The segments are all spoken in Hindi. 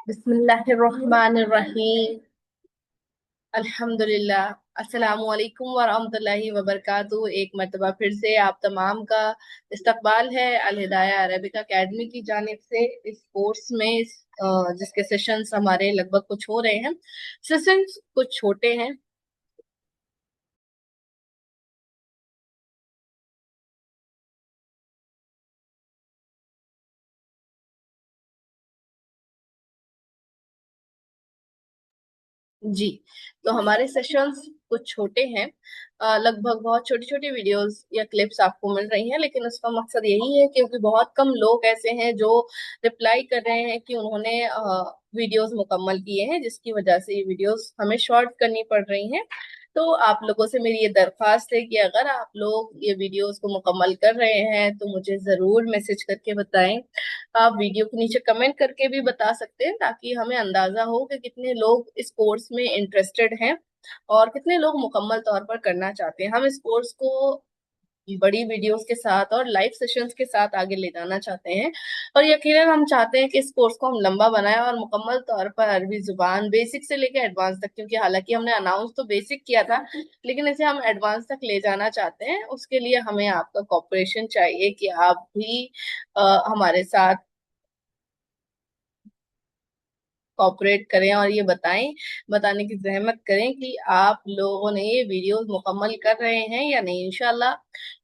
बिस्मिल्लाहिर्रहमानिर्रहीम। अल्हम्दुलिल्लाह। अस्सलामु अलैकुम वरहमतुल्लाहि वबरकातुहू। एक मर्तबा फिर से आप तमाम का इस्तकबाल है अल हिदाया अरबिक एकेडमी की जानिब से इस कोर्स में जिसके सेशंस हमारे लगभग कुछ हो रहे हैं। सेशंस कुछ छोटे हैं। जी, तो हमारे सेशंस कुछ छोटे हैं। लगभग बहुत छोटी छोटी वीडियोस या क्लिप्स आपको मिल रही हैं, लेकिन उसका मकसद यही है क्योंकि बहुत कम लोग ऐसे हैं जो रिप्लाई कर रहे हैं कि उन्होंने वीडियोस मुकम्मल किए हैं, जिसकी वजह से ये वीडियोस हमें शॉर्ट करनी पड़ रही हैं। तो आप लोगों से मेरी ये दरख्वास्त है कि अगर आप लोग ये वीडियोस को मुकम्मल कर रहे हैं तो मुझे जरूर मैसेज करके बताएं। आप वीडियो के नीचे कमेंट करके भी बता सकते हैं ताकि हमें अंदाजा हो कि कितने लोग इस कोर्स में इंटरेस्टेड हैं और कितने लोग मुकम्मल तौर पर करना चाहते हैं। हम इस कोर्स को बड़ी वीडियोस के साथ और लाइव सेशंस के साथ आगे ले जाना चाहते हैं, और यकीनन हम चाहते हैं कि इस कोर्स को हम लंबा बनाएं और मुकम्मल तौर पर अरबी जुबान बेसिक से लेकर एडवांस तक, क्योंकि हालांकि हमने अनाउंस तो बेसिक किया था लेकिन इसे हम एडवांस तक ले जाना चाहते हैं। उसके लिए हमें आपका कॉपरेशन चाहिए कि आप भी हमारे साथ कॉपरेट करें और ये बताने की जहमत करें कि आप लोगों ने ये वीडियोस मुकम्मल कर रहे हैं या नहीं। इंशाल्लाह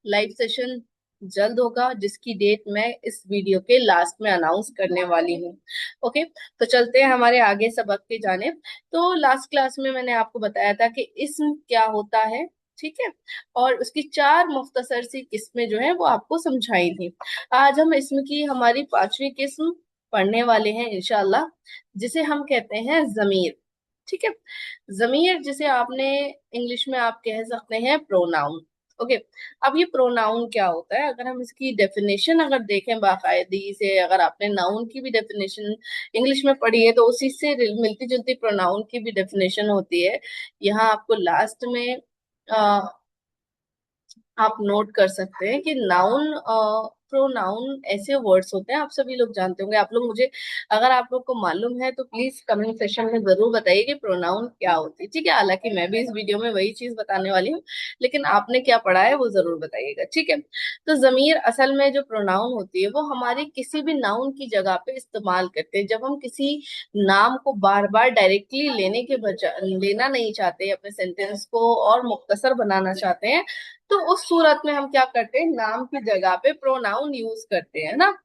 लाइव सेशन जल्द होगा, जिसकी डेट मैं इस वीडियो के लास्ट में अनाउंस करने वाली हूँ। ओके, तो चलते हैं हमारे आगे सबक की जानिब। तो लास्ट क्लास में मैंने आपको बताया था कि इस्म क्या होता है, ठीक है, और उसकी चार मुख्तसर सी किस्में जो है वो आपको समझाई थी। आज हम इसमें की हमारी पांचवी किस्म पढ़ने वाले हैं इंशाल्लाह, जिसे हम कहते हैं जमीर। ठीक है, जमीर जिसे आपने इंग्लिश में आप कह सकते हैं प्रोनाउन। ओके, अब ये प्रोनाउन क्या होता है, अगर हम इसकी डेफिनेशन अगर देखें बाकायदगी से, अगर आपने नाउन की भी डेफिनेशन इंग्लिश में पढ़ी है तो उसी से मिलती जुलती प्रोनाउन की भी डेफिनेशन होती है। यहाँ आपको लास्ट में आप नोट कर सकते हैं कि नाउन प्रोनाउन ऐसे वर्ड्स होते हैं, आप सभी लोग जानते होंगे। आप लोग मुझे, अगर आप लोग को मालूम है तो प्लीज कमेंट सेशन में जरूर बताइए कि प्रोनाउन क्या होती है। ठीक है, हालांकि मैं भी इस वीडियो में वही चीज बताने वाली हूँ, लेकिन आपने क्या पढ़ा है वो जरूर बताइएगा। ठीक है, तो जमीर असल में जो प्रोनाउन होती है वो हमारी किसी भी नाउन की जगह पे इस्तेमाल करते हैं जब हम किसी नाम को बार बार डायरेक्टली लेने के बजाय लेना नहीं चाहते, अपने सेंटेंस को और मुख्तसर बनाना चाहते हैं, तो उस सूरत में हम क्या करते हैं, नाम की जगह पे प्रोनाउन यूज करते हैं ना।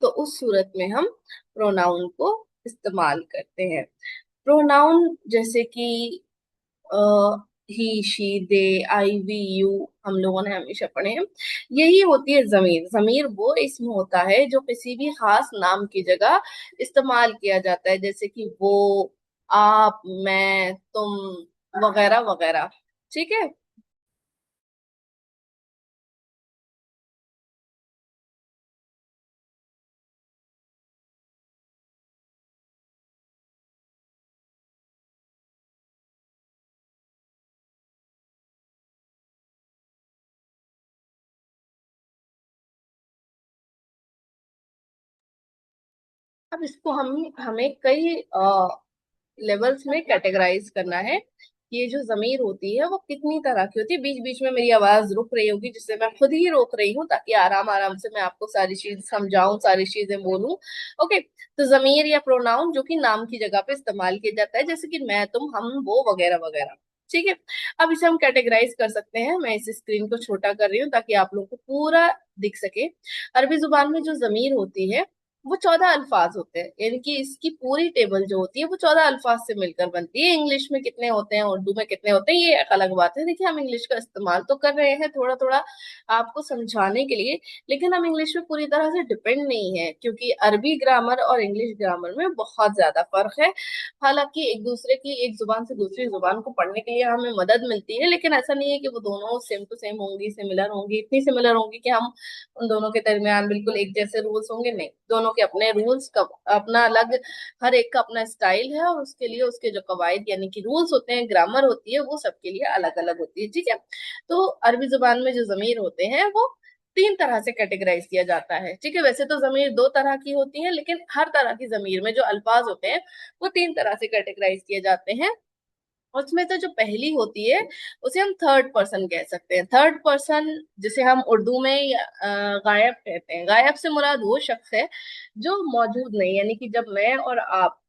तो उस सूरत में हम प्रोनाउन को इस्तेमाल करते हैं। प्रोनाउन जैसे कि he she they, I we you, हम लोगों ने हमेशा पढ़े हैं। यही होती है जमीर। जमीर वो इसम होता है जो किसी भी खास नाम की जगह इस्तेमाल किया जाता है, जैसे कि वो, आप, मैं, तुम, वगैरह वगैरह। ठीक है, अब इसको हम हमें कई लेवल्स में कैटेगराइज करना है कि ये जो जमीर होती है वो कितनी तरह की होती है। बीच बीच में मेरी आवाज रुक रही होगी, जिससे मैं खुद ही रोक रही हूँ ताकि आराम आराम से मैं आपको सारी चीज समझाऊं, सारी चीजें बोलूं। ओके, तो जमीर या प्रोनाउन जो कि नाम की जगह पे इस्तेमाल किया जाता है, जैसे कि मैं, तुम, हम, वो, वगैरह वगैरह। ठीक है, अब इसे हम कैटेगराइज कर सकते हैं। मैं इस स्क्रीन को छोटा कर रही हूँ ताकि आप लोगों को पूरा दिख सके। अरबी जुबान में जो जमीर होती है वो 14 अल्फाज होते हैं, यानी कि इसकी पूरी टेबल जो होती है वो 14 अल्फाज से मिलकर बनती है। इंग्लिश में कितने होते हैं, उर्दू में कितने होते हैं, ये एक अलग बात है। देखिए, हम इंग्लिश का इस्तेमाल तो कर रहे हैं थोड़ा थोड़ा आपको समझाने के लिए, लेकिन हम इंग्लिश में पूरी तरह से डिपेंड नहीं है, क्योंकि अरबी ग्रामर और इंग्लिश ग्रामर में बहुत ज्यादा फर्क है। हालांकि एक दूसरे की, एक जुबान से दूसरी जुबान को पढ़ने के लिए हमें मदद मिलती है, लेकिन ऐसा नहीं है कि वो दोनों सेम टू सेम होंगी, सिमिलर होंगी, इतनी सिमिलर होंगी कि हम उन दोनों के दरमियान बिल्कुल एक जैसे रूल्स होंगे, नहीं। दोनों के अपने रूल्स का, अपना अलग, हर एक का अपना स्टाइल है, और उसके लिए उसके जो कवायद यानी कि रूल्स होते हैं, ग्रामर होती है, वो सबके लिए अलग अलग होती है। ठीक है। तो अरबी जुबान में जो जमीर होते हैं वो तीन तरह से कैटेगराइज किया जाता है। ठीक है। वैसे तो जमीर दो तरह की होती है, लेकिन हर तरह की जमीर में जो अल्फाज होते हैं वो तीन तरह से कैटेगराइज किए जाते हैं। उसमें तो जो पहली होती है उसे हम थर्ड पर्सन कह सकते हैं। थर्ड पर्सन जिसे हम उर्दू में गायब कहते हैं। गायब से मुराद वो शख्स है जो मौजूद नहीं, यानी कि जब मैं और आप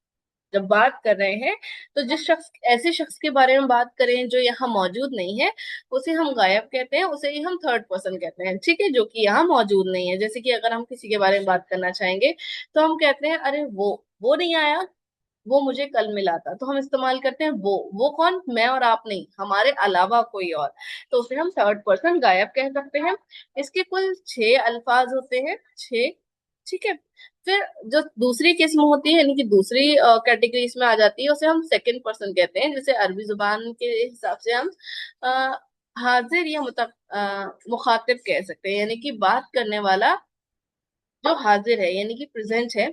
जब बात कर रहे हैं तो जिस शख्स, ऐसे शख्स के बारे में बात करें जो यहाँ मौजूद नहीं है, उसे हम गायब कहते हैं, उसे ही हम थर्ड पर्सन कहते हैं। ठीक है। जो कि यहाँ मौजूद नहीं है। जैसे कि अगर हम किसी के बारे में बात करना चाहेंगे तो हम कहते हैं अरे वो नहीं आया, वो मुझे कल मिला था, तो हम इस्तेमाल करते हैं वो कौन, मैं और आप नहीं, हमारे अलावा कोई और, तो उसे हम थर्ड पर्सन गायब कह सकते हैं। इसके कुल 6 अल्फाज होते हैं, 6। ठीक है। फिर जो दूसरी किस्म होती है, यानी कि दूसरी कैटेगरी इसमें आ जाती है, उसे हम सेकंड पर्सन कहते हैं। जैसे अरबी जुबान के हिसाब से हम अ, हाजिर या मुखातिब कह सकते हैं, यानी कि बात करने वाला जो हाजिर है, यानी कि प्रेजेंट है,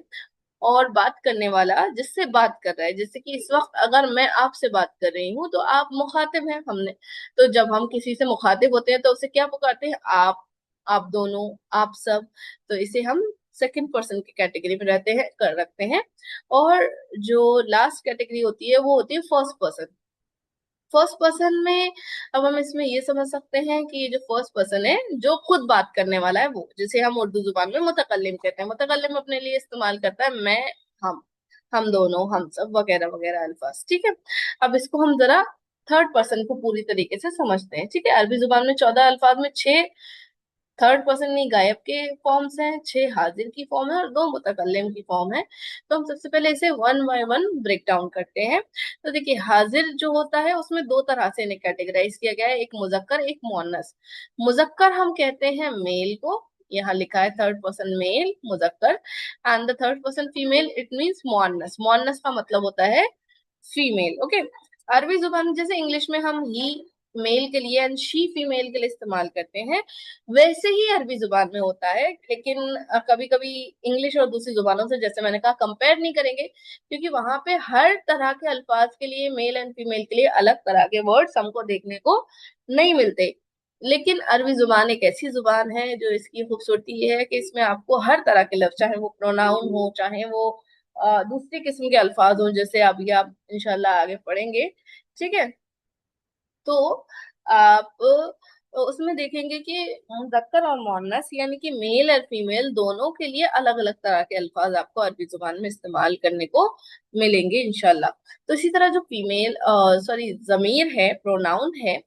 और बात करने वाला जिससे बात कर रहा है। जैसे कि इस वक्त अगर मैं आपसे बात कर रही हूँ तो आप मुखातिब हैं हमने, तो जब हम किसी से मुखातिब होते हैं तो उसे क्या पुकारते हैं, आप दोनों, आप सब। तो इसे हम सेकंड पर्सन की कैटेगरी में रहते हैं, कर रखते हैं। और जो लास्ट कैटेगरी होती है वो होती है फर्स्ट पर्सन। फर्स्ट पर्सन में अब हम इसमें ये समझ सकते हैं कि ये जो फर्स्ट पर्सन है जो खुद बात करने वाला है, वो जिसे हम उर्दू जुबान में मुतकल्लिम कहते हैं। मुतकल्लिम अपने लिए इस्तेमाल करता है मैं, हम, हम दोनों, हम सब, वगैरह वगैरह अल्फाज। ठीक है। अब इसको हम जरा थर्ड पर्सन को पूरी तरीके से समझते हैं। ठीक है। अरबी जुबान में 14 अल्फाज में 6 थर्ड पर्सन नहीं गायब के फॉर्म्स हैं, 6 हाजिर की फॉर्म है, और 2 मुतकल्लिम की फॉर्म है। तो हम सबसे पहले इसे one by one break down करते हैं। तो देखिए, हाजिर जो होता है उसमें दो तरह से इन्हें कैटेगराइज किया गया है, एक मुजक्कर, एक मुअन्नस। मुजक्कर हम कहते हैं मेल को, यहाँ लिखा है थर्ड पर्सन मेल मुजक्कर, and the third person female, it means मुअन्नस। मुअन्नस का मतलब होता है फीमेल। ओके। अरबी जुबान में जैसे इंग्लिश में हम ही मेल के लिए एंड शी फीमेल के लिए इस्तेमाल करते हैं, वैसे ही अरबी जुबान में होता है। लेकिन कभी कभी इंग्लिश और दूसरी जुबानों से, जैसे मैंने कहा, कंपेयर नहीं करेंगे, क्योंकि वहां पे हर तरह के अल्फाज के लिए, मेल एंड फीमेल के लिए अलग तरह के वर्ड्स हमको देखने को नहीं मिलते। लेकिन अरबी जुबान एक ऐसी जुबान है जो इसकी खूबसूरती ये है कि इसमें आपको हर तरह के लफ्ज, चाहे वो प्रोनाउन हो, चाहे वो दूसरी किस्म के अल्फाज हो, जैसे अभी आप इंशाल्लाह आगे पढ़ेंगे। ठीक है। तो आप उसमें देखेंगे कि मुज़क्कर और मुअन्नस, यानी कि मेल और फीमेल दोनों के लिए अलग अलग तरह के अल्फाज आपको अरबी जुबान में इस्तेमाल करने को मिलेंगे इंशाल्लाह। तो इसी तरह जो फीमेल, सॉरी, जमीर है, प्रोनाउन है,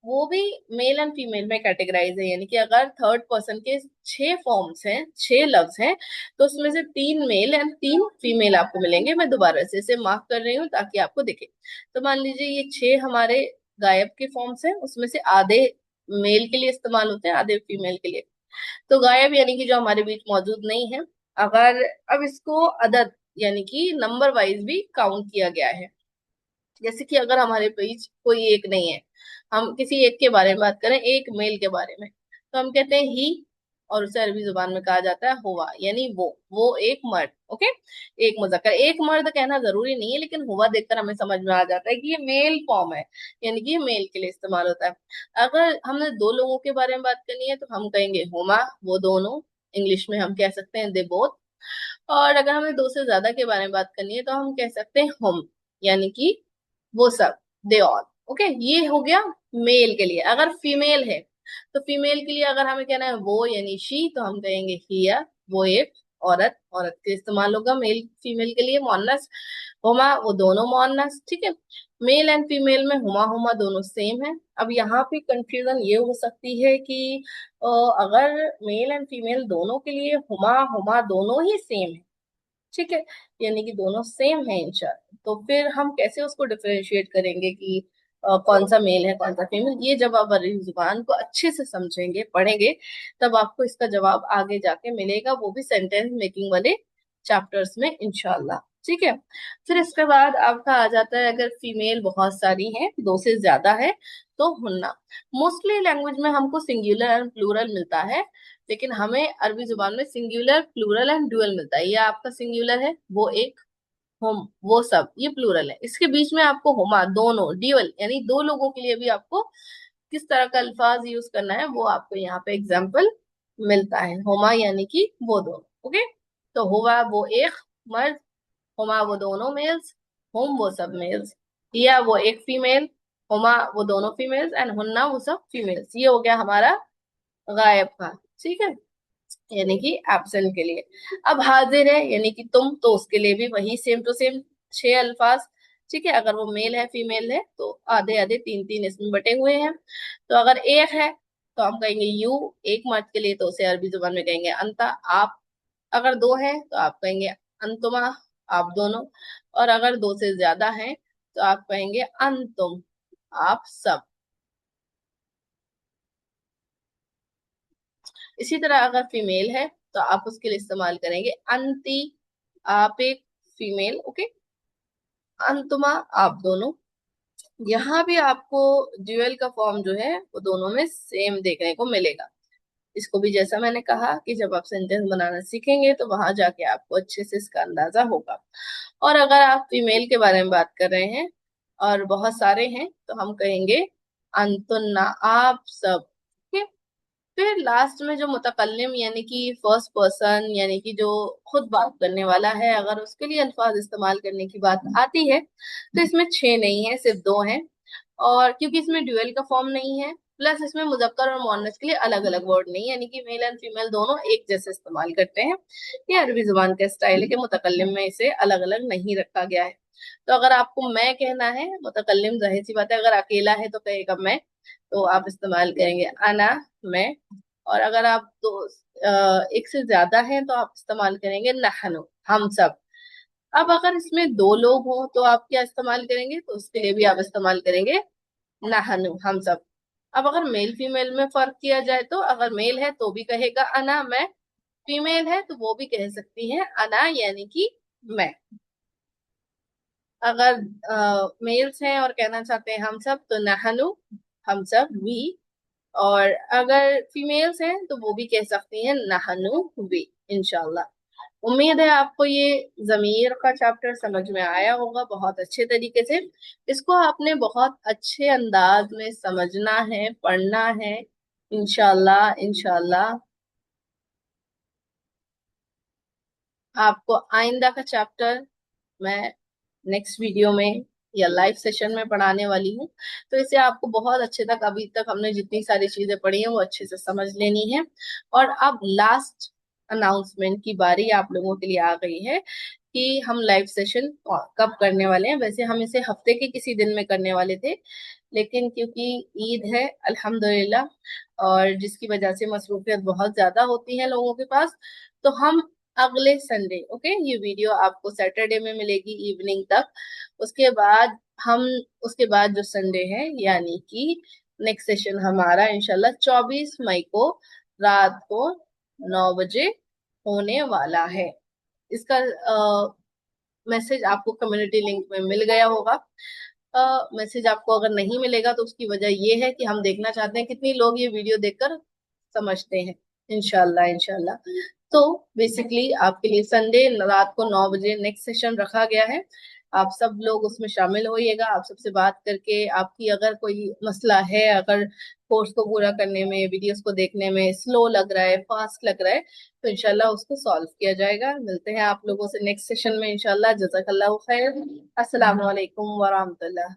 वो भी मेल एंड फीमेल में कैटेगराइज है। यानी कि अगर थर्ड पर्सन के 6 फॉर्म्स हैं, 6 लफ्ज हैं, तो उसमें से 3 मेल एंड 3 फीमेल आपको मिलेंगे। मैं दोबारा से इसे मार्क कर रही हूँ ताकि आपको दिखे। तो मान लीजिए ये 6 हमारे गायब के फॉर्म्स हैं, उसमें से आधे मेल के लिए इस्तेमाल होते हैं, आधे फीमेल के लिए। तो गायब यानी कि जो हमारे बीच मौजूद नहीं है। अगर अब इसको अदद यानी कि नंबर वाइज भी काउंट किया गया है, जैसे कि अगर हमारे बीच कोई एक नहीं है, हम किसी एक के बारे में बात करें, एक मेल के बारे में, तो हम कहते हैं ही, और उसे अरबी जुबान में कहा जाता है हुआ, यानी वो एक मर्द। ओके। एक मुजक्कर, एक मर्द कहना जरूरी नहीं है, लेकिन हुआ देखकर हमें समझ में आ जाता है कि ये मेल फॉर्म है, यानी कि ये मेल के लिए इस्तेमाल होता है। अगर हमने 2 लोगों के बारे में बात करनी है तो हम कहेंगे हुमा, वो दोनों। इंग्लिश में हम कह सकते हैं दे बोथ। और अगर हमें 2 से ज्यादा के बारे में बात करनी है तो हम कह सकते हैं हुम, यानी कि वो सब, दे ऑल। ओके। ये हो गया मेल के लिए। अगर फीमेल है तो फीमेल के लिए अगर हमें कहना है वो, यानी शी, तो हम कहेंगे हिया, वो एक औरत। औरत के इस्तेमाल होगा मेल फीमेल के लिए। मोन्नस, हुमा, वो दोनों मोन्नस। ठीक है। मेल एंड फीमेल में हुमा हुमा दोनों सेम है। अब यहाँ पे कंफ्यूजन ये हो सकती है कि अगर मेल एंड फीमेल दोनों के लिए हुमा हुमा दोनों ही सेम है, ठीक है, यानी कि दोनों सेम है इंशाल्लाह, तो फिर हम कैसे उसको डिफरेंशिएट करेंगे कि कौन सा मेल है कौन सा फीमेल। ये जब आप अरबी जुबान को अच्छे से समझेंगे, पढ़ेंगे, तब आपको इसका जवाब आगे जाके मिलेगा, वो भी सेंटेंस मेकिंग वाले चैप्टर्स में इंशाल्लाह। ठीक है। फिर इसके बाद आपका आ जाता है, अगर फीमेल बहुत सारी हैं, दो से ज्यादा है, तो हुन्ना। मोस्टली लैंग्वेज में हमको सिंगुलर एंड प्लूरल मिलता है, लेकिन हमें अरबी जुबान में सिंगुलर, प्लूरल एंड ड्यूअल मिलता है। ये आपका सिंगुलर है, वो एक, होम वो सब, ये प्लूरल है। इसके बीच में आपको होमा, दोनों, ड्यूअल यानी दो लोगों के लिए भी आपको किस तरह का अल्फाज यूज करना है वो आपको यहाँ पे एग्जाम्पल मिलता है। होमा यानी कि वो दोनों। ओके, तो हुआ वो एक मर्द, हुमा वो दोनों मेल्स, होम वो सब मेल्स, हिया वो एक फीमेल, हुमा वो दोनों फीमेल्स, एंड हुन्ना वो सब फीमेल्स। ये हो गया हमारा गायब का। ठीक है, यानी कि एब्सेंट के लिए। अब हाजिर है यानी कि तुम, तो उसके लिए भी वही सेम टू सेम छह अल्फाज। ठीक है, अगर वो मेल है फीमेल है तो आधे आधे तीन तीन इसमें बटे हुए हैं। तो अगर एक है तो हम कहेंगे यू, एक मर्द के लिए तो उसे अरबी जुबान में कहेंगे अंता, आप। अगर दो है तो आप कहेंगे अंतुमा, आप दोनों। और अगर दो से ज्यादा है तो आप कहेंगे अंतुम, आप सब। इसी तरह अगर फीमेल है तो आप उसके लिए इस्तेमाल करेंगे अंती, आप एक फीमेल। ओके, अंतुमा, आप दोनों। यहाँ भी आपको ड्यूअल का फॉर्म जो है वो दोनों में सेम देखने को मिलेगा। इसको भी जैसा मैंने कहा कि जब आप सेंटेंस बनाना सीखेंगे तो वहां जाके आपको अच्छे से इसका अंदाजा होगा। और अगर आप फीमेल के बारे में बात कर रहे हैं और बहुत सारे हैं तो हम कहेंगे अंतुन्ना, आप सब। ठीक है? फिर लास्ट में जो मुतकल्लिम यानी कि फर्स्ट पर्सन यानी कि जो खुद बात करने वाला है, अगर उसके लिए अल्फाज इस्तेमाल करने की बात आती है तो इसमें छह नहीं है, सिर्फ दो हैं। और क्योंकि इसमें ड्यूअल का फॉर्म नहीं है, प्लस इसमें मुजक्कर और मुअन्नस के लिए अलग अलग वर्ड नहीं है, यानी कि मेल एंड फीमेल दोनों एक जैसे इस्तेमाल करते हैं। ये अरबी जुबान का स्टाइल है कि मुतकल्लिम में इसे अलग अलग नहीं रखा गया है। तो अगर आपको मैं कहना है मुतकल्लिम, जाहिर सी बात है अगर अकेला है तो कहेगा मैं, तो आप इस्तेमाल करेंगे अना, मैं। और अगर आप दो एक से ज्यादा हैं तो आप इस्तेमाल करेंगे नहनु, हम सब। अब अगर इसमें दो लोग हों तो आप क्या इस्तेमाल करेंगे, तो उसके लिए भी आप इस्तेमाल करेंगे नहनु, हम सब। अब अगर मेल फीमेल में फर्क किया जाए तो अगर मेल है तो भी कहेगा अना, मैं। फीमेल है तो वो भी कह सकती है अना यानी कि मैं। अगर मेल्स हैं और कहना चाहते हैं हम सब, तो नहनु, हम सब, वी। और अगर फीमेल्स हैं तो वो भी कह सकती हैं नहनु, वी। इंशाल्लाह उम्मीद है आपको ये जमीर का चैप्टर समझ में आया होगा बहुत अच्छे तरीके से। इसको आपने बहुत अच्छे अंदाज में समझना है, पढ़ना है। इंशाल्लाह इंशाल्लाह आपको आइंदा का चैप्टर मैं नेक्स्ट वीडियो में या लाइव सेशन में पढ़ाने वाली हूँ। तो इसे आपको बहुत अच्छे तक, अभी तक हमने जितनी सारी चीजें पढ़ी हैं वो अच्छे से समझ लेनी है। और अब लास्ट अनाउंसमेंट की बारी आप लोगों के लिए आ गई है कि हम लाइव सेशन कब करने वाले हैं। वैसे हम इसे हफ्ते के किसी दिन में करने वाले थे, लेकिन क्योंकि ईद है अल्हम्दुलिल्लाह, और जिसकी वजह से मसरूफियत बहुत ज्यादा होती है लोगों के पास, तो हम अगले संडे, ओके, ये वीडियो आपको सैटरडे में मिलेगी इवनिंग तक। उसके बाद हम, उसके बाद जो संडे है यानी कि नेक्स्ट सेशन हमारा इंशाल्लाह 24 मई को रात को 9 बजे होने वाला है। इसका मैसेज आपको कम्युनिटी लिंक में मिल गया होगा। मैसेज आपको अगर नहीं मिलेगा तो उसकी वजह ये है कि हम देखना चाहते हैं कितनी लोग ये वीडियो देखकर समझते हैं। इंशाल्लाह इंशाल्लाह। तो बेसिकली आपके लिए संडे रात को 9 बजे नेक्स्ट सेशन रखा गया है। आप सब लोग उसमें शामिल होइएगा। आप सबसे बात करके, आपकी अगर कोई मसला है, अगर कोर्स को पूरा करने में, वीडियोस को देखने में स्लो लग रहा है, फास्ट लग रहा है, तो इंशाल्लाह उसको सॉल्व किया जाएगा। मिलते हैं आप लोगों से नेक्स्ट सेशन में इंशाल्लाह। जज़ाकल्लाहु खैर। अस्सलाम वालेकुम वरहमतुल्लाह।